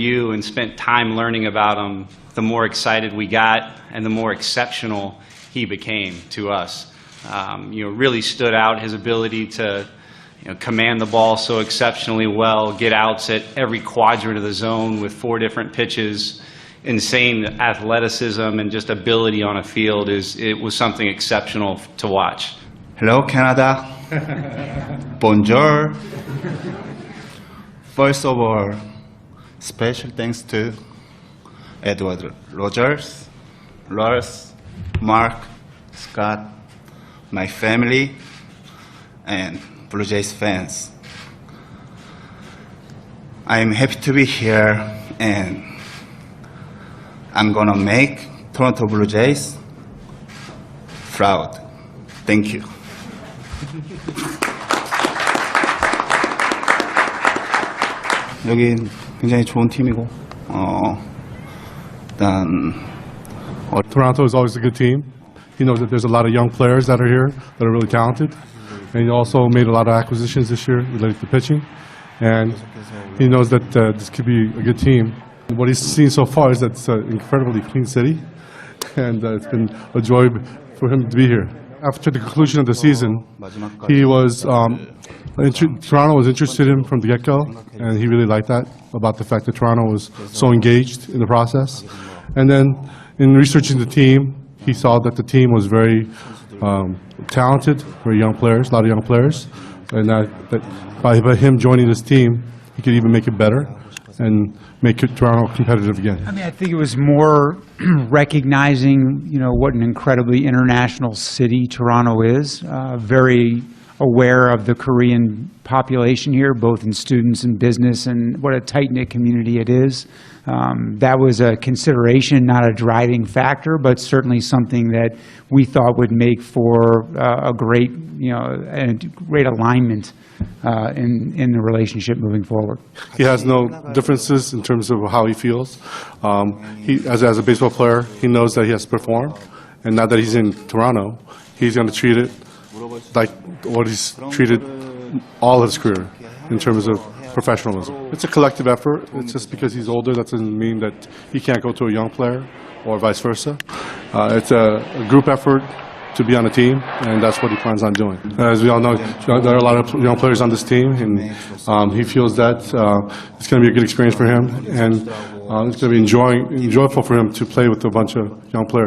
you and spent time learning about him, the more excited we got and the more exceptional he became to us. Really stood out his ability to command the ball so exceptionally well, get outs at every quadrant of the zone with 4 different pitches, insane athleticism and just ability on a field. It was something exceptional to watch. Hello, Canada. Bonjour. First of all, special thanks to Edward Rogers, Lars, Mark, Scott, my family, and Blue Jays fans. I'm happy to be here, and I'm gonna make Toronto Blue Jays proud. Thank you. 여기 굉장히 좋은 팀이고, 일단 Toronto is always a good team. He knows that there's a lot of young players that are here that are really talented. And he also made a lot of acquisitions this year related to pitching. And he knows that this could be a good team. What he's seen so far is that it's an incredibly clean city. And it's been a joy for him to be here. After the conclusion of the season, he was, Toronto was interested in him from the get-go, and he really liked that, about the fact that Toronto was so engaged in the process. And then in researching the team, he saw that the team was very talented, very young players, a lot of young players, and that by him joining this team, he could even make it better and make Toronto competitive again. I mean, I think it was more recognizing, what an incredibly international city Toronto is. Very aware of the Korean population here, both in students and business, and what a tight-knit community it is. That was a consideration, not a driving factor, but certainly something that we thought would make for a great, a great alignment in the relationship moving forward. He has no differences in terms of how he feels. As a baseball player, he knows that he has to perform, and now that he's in Toronto, he's going to treat it like what he's treated all his career in terms of professionalism. It's a collective effort. It's just because he's older, that doesn't mean that he can't go to a young player or vice versa. It's a group effort to be on a team, and that's what he plans on doing. As we all know, there are a lot of young players on this team, and he feels that it's going to be a good experience for him, and it's going to be enjoyable for him to play with a bunch of young players.